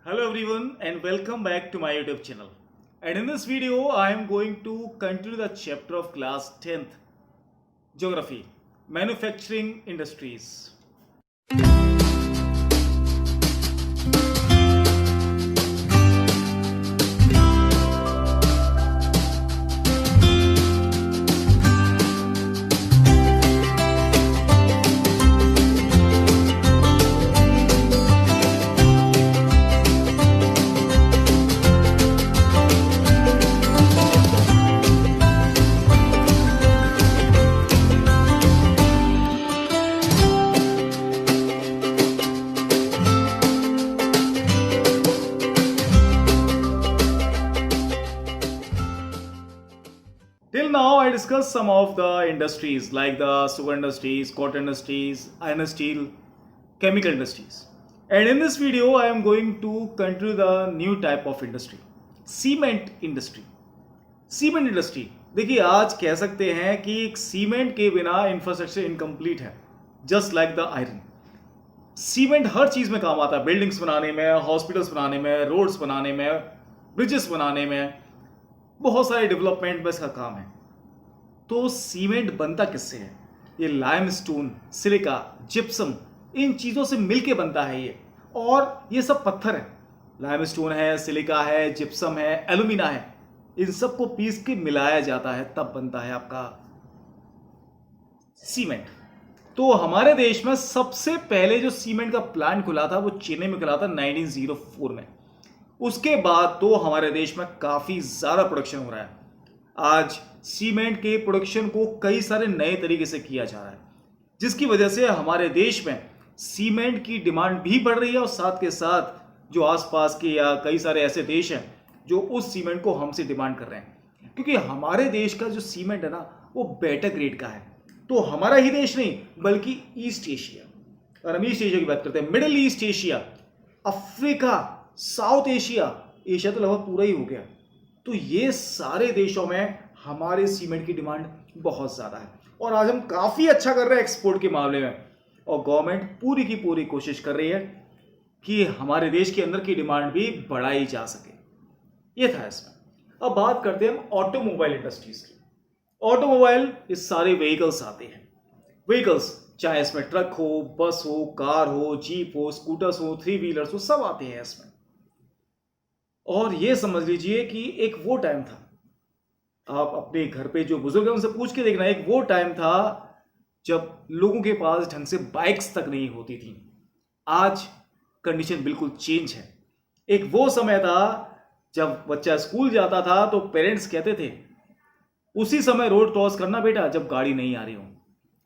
Hello everyone and welcome back to my YouTube channel. And in this video I am going to continue the chapter of class 10th Geography Manufacturing Industries. Till now, I discussed some of the industries like the sugar industries, cotton industries, iron and steel, chemical industries. And in this video, I am going to continue the new type of industry, cement industry. Cement industry देखिए आज कह सकते हैं कि एक cement के बिना infrastructure incomplete है just like the iron. Cement हर चीज में काम आता है, बिल्डिंग्स बनाने में, हॉस्पिटल्स बनाने में, रोड्स बनाने में, ब्रिजेस बनाने में, बहुत सारे डेवलपमेंट में इसका काम है। तो सीमेंट बनता किससे है? ये लाइमस्टोन, सिलिका, जिप्सम, इन चीजों से मिलके बनता है ये। और ये सब पत्थर है, लाइमस्टोन है, सिलिका है, जिप्सम है, एल्यूमिना है, इन सबको पीस के मिलाया जाता है तब बनता है आपका सीमेंट। तो हमारे देश में सबसे पहले जो सीमेंट का प्लांट खुला था वो चेन्नई में खुला था 1904 में। उसके बाद तो हमारे देश में काफी ज्यादा प्रोडक्शन हो रहा है। आज सीमेंट के प्रोडक्शन को कई सारे नए तरीके से किया जा रहा है, जिसकी वजह से हमारे देश में सीमेंट की डिमांड भी बढ़ रही है और साथ के साथ जो आसपास के या कई सारे ऐसे देश हैं जो उस सीमेंट को हमसे डिमांड कर रहे हैं, क्योंकि हमारे देश का जो सीमेंट है ना वो बेटर ग्रेड का है। तो हमारा ही देश नहीं बल्कि ईस्ट एशिया, और हम ईस्ट एशिया की बात करते हैं, middle east Asia, Africa, south Asia, Asia तो लगभग पूरा ही हो गया। तो ये सारे देशों में हमारे सीमेंट की डिमांड बहुत ज्यादा है और आज हम काफी अच्छा कर रहे हैं एक्सपोर्ट के मामले में। और गवर्नमेंट पूरी की पूरी कोशिश कर रही है कि हमारे देश के अंदर की डिमांड भी बढ़ाई जा सके। ये था इसमें। अब बात करते हैं हम ऑटोमोबाइल इंडस्ट्रीज की। ऑटोमोबाइल ये सारे व्हीकल्स आते हैं। व्हीकल्स चाहे इसमें ट्रक हो, बस हो, कार हो, जीप हो, स्कूटर्स हो, थ्री व्हीलर्स हो, सब आते हैं इसमें। और ये समझ लीजिए कि एक वो टाइम था, आप अपने घर पे जो बुजुर्ग हैं उनसे पूछ के देखना, एक वो टाइम था जब लोगों के पास ढंग से बाइक्स तक नहीं होती थी। आज कंडीशन बिल्कुल चेंज है। एक वो समय था जब बच्चा स्कूल जाता था तो पेरेंट्स कहते थे उसी समय रोड क्रॉस करना बेटा जब गाड़ी नहीं आ रही हो,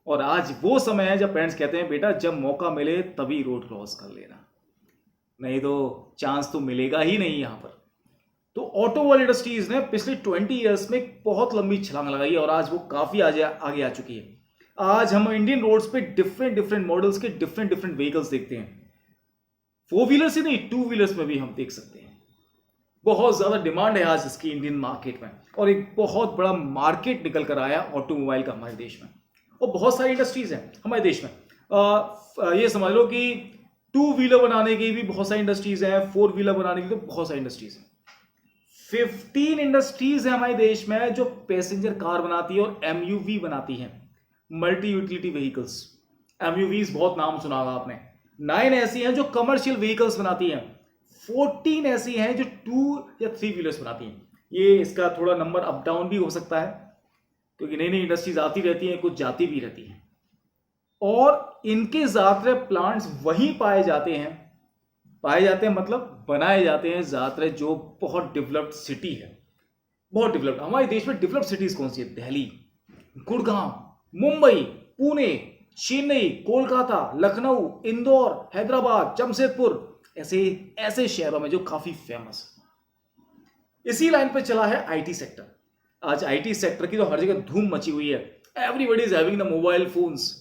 और आज वो समय है जब पेरेंट्स कहते हैं बेटा जब मौका मिले तभी रोड क्रॉस कर लेना, नहीं तो चांस तो मिलेगा ही नहीं यहां पर। तो ऑटोमोबाइल इंडस्ट्रीज ने पिछले 20 ईयर्स में बहुत लंबी छलांग लगाई है और आज वो काफी आगे आ चुकी है। आज हम इंडियन रोड्स पे डिफरेंट मॉडल्स के डिफरेंट व्हीकल्स देखते हैं। 4 व्हीलर से नहीं, 2 व्हीलर्स में भी हम देख सकते हैं। बहुत ज्यादा डिमांड है आज इसकी इंडियन मार्केट में, और एक बहुत बड़ा मार्केट निकल कर आया ऑटोमोबाइल का हमारे देश में। और बहुत सारी इंडस्ट्रीज हैं हमारे देश में। ये समझ लो कि 2 व्हीलर बनाने की भी बहुत सारी इंडस्ट्रीज हैं, 4 व्हीलर बनाने की तो बहुत सारी इंडस्ट्रीज हैं। 15 इंडस्ट्रीज है हमारे देश में जो पैसेंजर कार बनाती है और एमयूवी बनाती हैं, मल्टी यूटिलिटी व्हीकल्स। एमयूवीज बहुत नाम सुना होगा आपने। 9 ऐसी हैं जो कमर्शियल व्हीकल्स बनाती हैं, 14 ऐसी हैं जो 2 या 3 व्हीलर्स बनाती हैं। ये इसका थोड़ा नंबर अप डाउन भी हो सकता है क्योंकि नई नई इंडस्ट्रीज आती रहती हैं, कुछ जाती भी रहती हैं। और इनके ज्यादातर प्लांट्स वहीं पाए जाते हैं मतलब बनाए जाते हैं ज्यादातर जो बहुत डेवलप्ड सिटी है। बहुत डेवलप्ड हमारे देश में डेवलप्ड सिटीज कौन सी है? दिल्ली, गुड़गांव, मुंबई, पुणे, चेन्नई, कोलकाता, लखनऊ, इंदौर, हैदराबाद, जमशेदपुर, ऐसे शहरों में जो काफी फेमस है। इसी लाइन पे चला है आईटी सेक्टर। आज आईटी सेक्टर की तो हर जगह धूम मची हुई है। Everybody is having the mobile phones,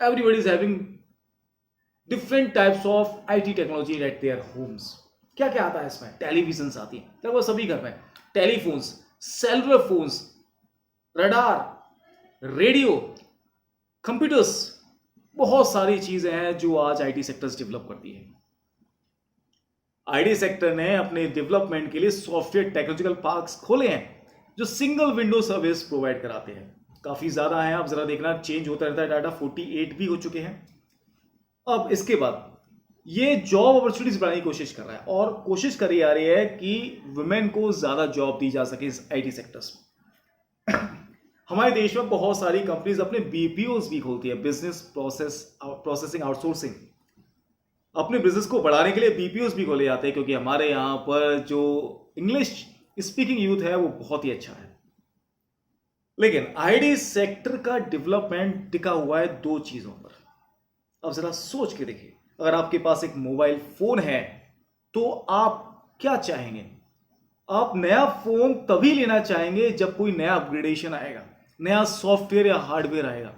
everybody is having different types of IT technology at their homes। क्या क्या आता है इसमें? टेलीविजन आती है लगभग सभी घर में, telephones, cellular phones, radar, radio, computers, बहुत सारी चीजें हैं जो आज आईटी सेक्टर्स डेवलप करती है। आईटी सेक्टर ने अपने डेवलपमेंट के लिए सॉफ्टवेयर टेक्नोलॉजिकल पार्क्स खोले हैं जो सिंगल विंडो सर्विस प्रोवाइड कराते हैं। काफी ज्यादा है, आप जरा देखना चेंज होता रहता है डाटा, 48 भी हो चुके हैं। अब इसके बाद ये जॉब अपॉर्चुनिटीज बढ़ाने की कोशिश कर रहा है और कोशिश करी जा रही है कि वुमेन को ज्यादा जॉब दी जा सके इस आईटी सेक्टर्स में। हमारे देश में बहुत सारी कंपनीज अपने बीपीओज भी खोलती है, बिजनेस प्रोसेसिंग आउटसोर्सिंग। अपने बिजनेस को बढ़ाने के लिए बीपीओज भी खोले जाते हैं, क्योंकि हमारे यहाँ पर जो इंग्लिश स्पीकिंग यूथ है वो बहुत ही अच्छा है। लेकिन आईटी सेक्टर का डेवलपमेंट टिका हुआ है दो चीजों पर। अब जरा सोच के देखिए, अगर आपके पास एक मोबाइल फोन है तो आप क्या चाहेंगे? आप नया फोन तभी लेना चाहेंगे जब कोई नया अपग्रेडेशन आएगा, नया सॉफ्टवेयर या हार्डवेयर आएगा।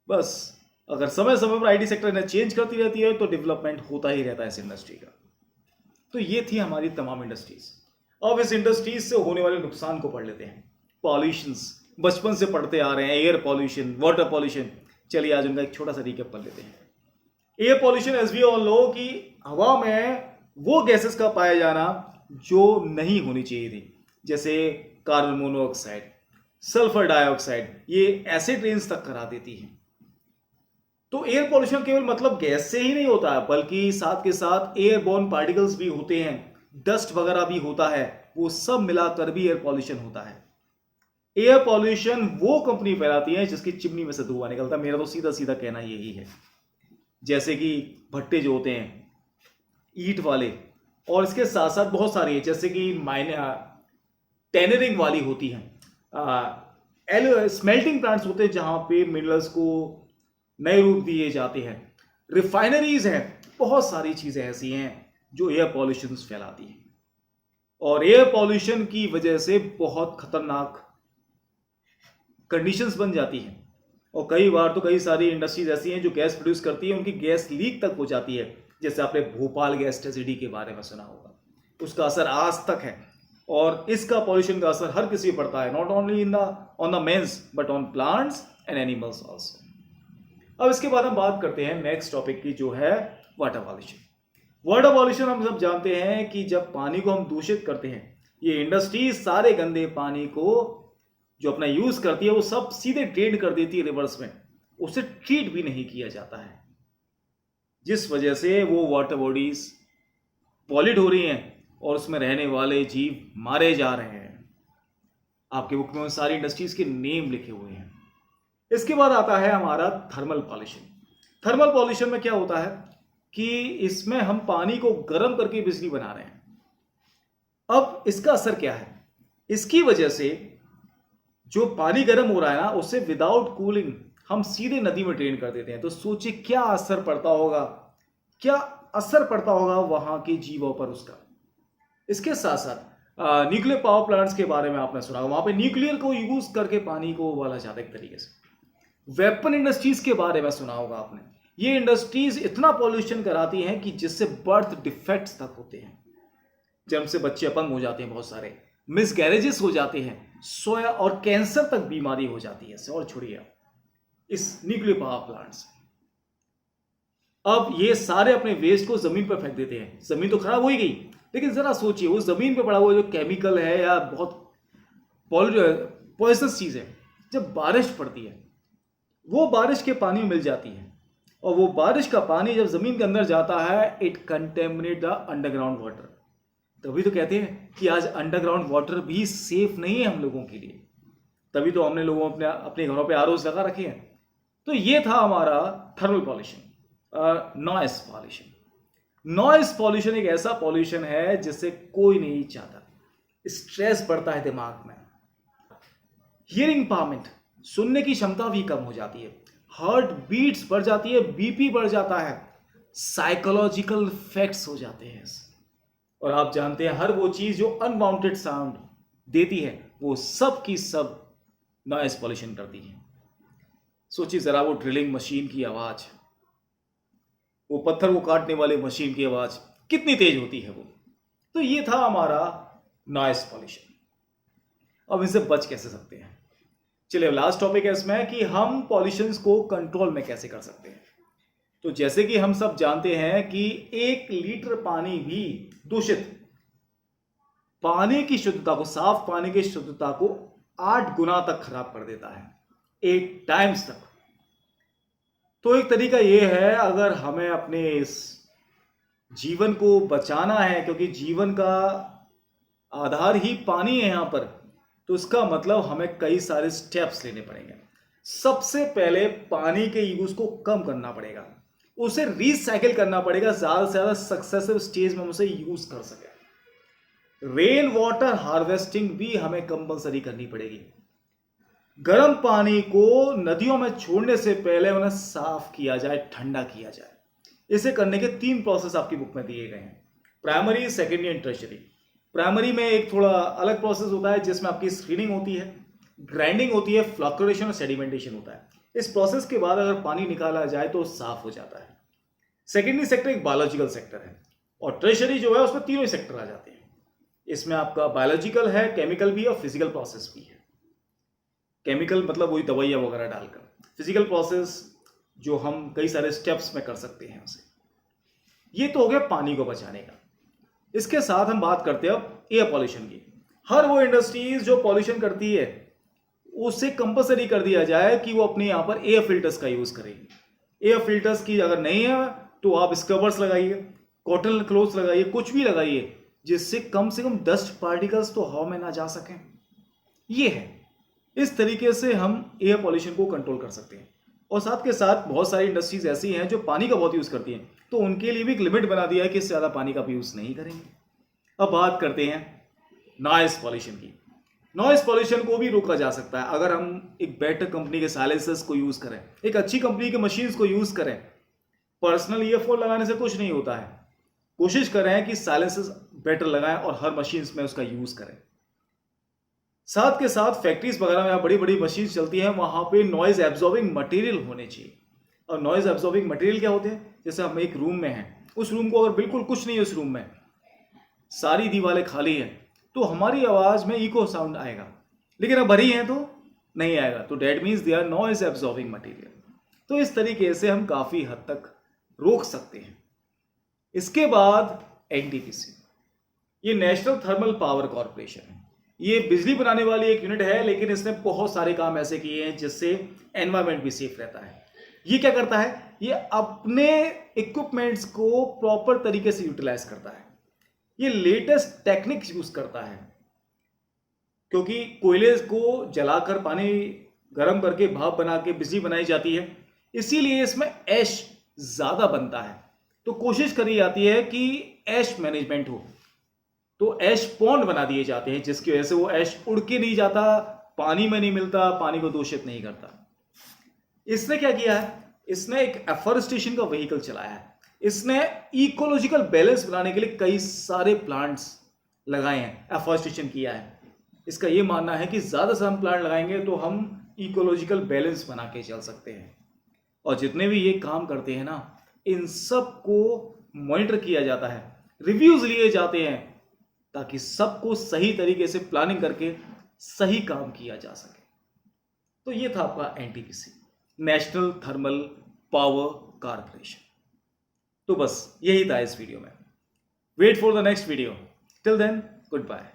बस अगर समय समय पर आईटी सेक्टर ने चेंज करती रहती है तो डेवलपमेंट होता ही रहता है इस इंडस्ट्री का। तो ये थी हमारी तमाम इंडस्ट्रीज। अब इस इंडस्ट्रीज से होने वाले नुकसान को पढ़ लेते हैं। पॉल्यूशंस बचपन से पढ़ते आ रहे हैं, एयर पॉल्यूशन, वाटर पॉल्यूशन। चलिए आज उनका एक छोटा सा रिकैप कर लेते हैं। Air pollution, as we all know, कि हवा में वो गैसेस का पाया जाना जो नहीं होनी चाहिए थी, जैसे कार्बन मोनोऑक्साइड, सल्फर डाइऑक्साइड, ये एसिड रेंज तक करा देती है। तो एयर पॉल्यूशन केवल मतलब गैस से ही नहीं होता है, बल्कि साथ के साथ एयरबोर्न पार्टिकल्स भी होते हैं, डस्ट वगैरह भी होता है, वो सब मिलाकर भी एयर पॉल्यूशन होता है। एयर पॉल्यूशन वो कंपनी फैलाती है जिसकी चिमनी में से धुआं निकलता है। मेरा तो सीधा सीधा कहना यही है। जैसे कि भट्टे जो होते हैं ईंट वाले, और इसके साथ साथ बहुत सारी है, जैसे कि टैनरिंग वाली होती हैं, स्मेल्टिंग प्लांट्स होते हैं जहां पे मिनरल्स को नए रूप दिए जाते हैं, रिफाइनरीज हैं, बहुत सारी चीजें ऐसी हैं जो एयर पॉल्यूशन फैलाती हैं। और एयर पॉल्यूशन की वजह से बहुत खतरनाक कंडीशंस बन जाती हैं। और कई बार तो कई सारी इंडस्ट्रीज ऐसी हैं जो गैस प्रोड्यूस करती है, उनकी गैस लीक तक हो जाती है। जैसे आपने भोपाल गैस ट्रेजेडी के बारे में सुना होगा, उसका असर आज तक है। और इसका पॉल्यूशन का असर हर किसी पर पड़ता है, not only on the men's but on plants and animals also. अब इसके बाद हम बात करते हैं नेक्स्ट टॉपिक की, जो है वाटर पॉल्यूशन। वाटर पॉल्यूशन हम सब जानते हैं कि जब पानी को हम दूषित करते हैं, ये इंडस्ट्रीज सारे गंदे पानी को जो अपना यूज करती है वो सब सीधे ड्रेन कर देती है रिवर्स में, उसे ट्रीट भी नहीं किया जाता है, जिस वजह से वो वाटर बॉडीज पॉल्यूट हो रही हैं और उसमें रहने वाले जीव मारे जा रहे हैं। आपके बुक में सारी इंडस्ट्रीज के नेम लिखे हुए हैं। इसके बाद आता है हमारा थर्मल पॉल्यूशन। थर्मल पॉल्यूशन में क्या होता है कि इसमें हम पानी को गर्म करके बिजली बना रहे हैं। अब इसका असर क्या है? इसकी वजह से जो पानी गर्म हो रहा है ना, उससे विदाउट कूलिंग हम सीधे नदी में ड्रेन कर देते हैं। तो सोचिए क्या असर पड़ता होगा, क्या असर पड़ता होगा वहां के जीवों पर उसका। इसके साथ साथ न्यूक्लियर पावर प्लांट्स के बारे में आपने सुना, वहां पे न्यूक्लियर को यूज करके पानी को उबाला जाता है एक तरीके से। वेपन इंडस्ट्रीज के बारे में सुना होगा आपने। ये इंडस्ट्रीज इतना पॉल्यूशन कराती हैं कि जिससे बर्थ डिफेक्ट्स तक होते हैं, जन्म से बच्चे अपंग हो जाते हैं, बहुत सारे मिसगैरेजेस हो जाते हैं, सोया और कैंसर तक बीमारी हो जाती है। और छोड़िए इस न्यूक्लियर पावर प्लांट्स। अब ये सारे अपने वेस्ट को जमीन पर फेंक देते हैं। जमीन तो खराब हो ही गई, लेकिन जरा सोचिए वो जमीन पर पड़ा हुआ जो केमिकल है या बहुत पॉइजनस चीज है, जब बारिश पड़ती है वो बारिश के पानी में मिल जाती है, और वो बारिश का पानी जब जमीन के अंदर जाता है, it contaminate the underground water. तभी तो कहते हैं कि आज अंडरग्राउंड वाटर भी सेफ नहीं है हम लोगों के लिए। तभी तो हमने लोगों अपने घरों पे आरओज लगा रखे हैं। तो ये था हमारा thermal pollution. Noise pollution. Noise pollution एक ऐसा पॉल्यूशन है जिससे कोई नहीं चाहता, स्ट्रेस बढ़ता है दिमाग में। हियरिंग इम्पावरमेंट, सुनने की क्षमता भी कम हो जाती है, हार्ट बीट्स बढ़ जाती है, बीपी बढ़ जाता है, साइकोलॉजिकल इफेक्ट्स हो जाते हैं। और आप जानते हैं हर वो चीज जो अनवांटेड साउंड देती है वो सब की सब नॉइस पॉल्यूशन करती है। सोचिए जरा वो ड्रिलिंग मशीन की आवाज, वो पत्थर को काटने वाले मशीन की आवाज कितनी तेज होती है वो। तो ये था हमारा नॉइस पॉल्यूशन। अब इनसे बच कैसे सकते हैं? चलिए लास्ट टॉपिक है इसमें कि हम पॉल्यूशन को कंट्रोल में कैसे कर सकते हैं। तो जैसे कि हम सब जानते हैं कि 1 लीटर पानी भी दूषित पानी की शुद्धता को, साफ पानी की शुद्धता को 8 गुना तक खराब कर देता है, 8 टाइम्स तक। तो एक तरीका यह है, अगर हमें अपने इस जीवन को बचाना है, क्योंकि जीवन का आधार ही पानी है यहां पर, तो इसका मतलब हमें कई सारे स्टेप्स लेने पड़ेंगे। सबसे पहले पानी के यूज को कम करना पड़ेगा, उसे रिसाइकिल करना पड़ेगा, ज्यादा से ज्यादा सक्सेसिव स्टेज में हम उसे यूज कर सके। रेन वाटर हार्वेस्टिंग भी हमें कंपलसरी करनी पड़ेगी। गर्म पानी को नदियों में छोड़ने से पहले उन्हें साफ किया जाए, ठंडा किया जाए। इसे करने के 3 प्रोसेस आपकी बुक में दिए गए हैं, primary, secondary and tertiary. Primary में एक थोड़ा अलग प्रोसेस होता है जिसमें आपकी स्क्रीनिंग होती है, ग्राइंडिंग होती है, फ्लक्चुएशन और सेडिमेंटेशन होता है। इस प्रोसेस के बाद अगर पानी निकाला जाए तो साफ हो जाता है। सेकेंडरी सेक्टर एक बायोलॉजिकल सेक्टर है और टर्शरी जो है उसमें तीनों ही सेक्टर आ जाते हैं। इसमें आपका बायोलॉजिकल है, केमिकल भी और फिजिकल प्रोसेस भी है। केमिकल मतलब वही दवाइयाँ वगैरह डालकर, फिजिकल प्रोसेस जो हम कई सारे स्टेप्स में कर सकते हैं उसे। ये तो हो गया पानी को बचाने का। इसके साथ हम बात करते हैं अब एयर पॉल्यूशन की। हर वो इंडस्ट्रीज जो पॉल्यूशन करती है उसे कंपलसरी कर दिया जाए कि वो अपने यहाँ पर एयर फिल्टर्स का यूज करेगी। एयर फिल्टर्स की अगर नहीं है तो आप स्क्रबर्स लगाइए, कॉटन क्लोथ्स लगाइए, कुछ भी लगाइए जिससे कम से कम डस्ट पार्टिकल्स तो हवा में ना जा सकें। ये है, इस तरीके से हम एयर पॉल्यूशन को कंट्रोल कर सकते हैं। और साथ के साथ बहुत सारी इंडस्ट्रीज ऐसी हैं जो पानी का बहुत यूज करती हैं, तो उनके लिए भी एक लिमिट बना दिया है कि इससे ज़्यादा पानी का भी यूज नहीं करेंगे। अब बात करते हैं नॉइस पॉल्यूशन की। नॉइस पॉल्यूशन को भी रोका जा सकता है अगर हम एक बेटर कंपनी के साइलेंसर्स को यूज करें, एक अच्छी कंपनी के मशीन्स को यूज करें। पर्सनल ईयरफोन लगाने से कुछ नहीं होता है, कोशिश करें कि साइलेंसर्स बेटर लगाएं और हर मशीन्स में उसका यूज करें। साथ के साथ फैक्ट्रीज वगैरह में बड़ी बड़ी मशीन चलती हैं, वहां पे नॉइज एब्जॉर्बिंग मटेरियल होने चाहिए। और नॉइज एब्जॉर्बिंग मटेरियल क्या होते हैं? जैसे हम एक रूम में हैं, उस रूम को अगर बिल्कुल कुछ नहीं है, उस रूम में सारी दीवारें खाली हैं, तो हमारी आवाज में इको साउंड आएगा, लेकिन अब भरी हैं तो नहीं आएगा। तो that means they are noise absorbing material. तो इस तरीके से हम काफी हद तक रोक सकते हैं। इसके बाद एनटीपीसी, ये नेशनल थर्मल पावर कॉर्पोरेशन है। ये बिजली बनाने वाली एक यूनिट है, लेकिन इसने बहुत सारे काम ऐसे किए हैं जिससे एनवायरमेंट भी सेफ रहता है। ये क्या करता है? ये अपने इक्विपमेंट्स को प्रॉपर तरीके से यूटिलाइज करता है। ये लेटेस्ट टेक्निक्स यूज करता है, क्योंकि कोयले को जलाकर पानी गर्म करके भाप बना के बिजली बनाई जाती है, इसीलिए इसमें ऐश ज्यादा बनता है। तो कोशिश करी जाती है कि ऐश मैनेजमेंट हो, तो ऐश पॉन्ड बना दिए जाते हैं जिसकी वजह से वो ऐश उड़ के नहीं जाता, पानी में नहीं मिलता, पानी को दूषित नहीं करता। इसने क्या किया है? इसने एक एफॉरेस्टेशन का व्हीकल चलाया है। इसने इकोलॉजिकल बैलेंस बनाने के लिए कई सारे प्लांट्स लगाए हैं, एफॉरेस्टेशन किया है। इसका यह मानना है कि ज्यादा से हम प्लांट लगाएंगे तो हम इकोलॉजिकल बैलेंस बना के चल सकते हैं। और जितने भी ये काम करते हैं ना, इन सब को मॉनिटर किया जाता है, रिव्यूज लिए जाते हैं, ताकि सबको सही तरीके से प्लानिंग करके सही काम किया जा सके। तो ये था आपका NTPC, national thermal power corporation. तो बस यही था इस वीडियो में। Wait for the next video. Till then, good bye.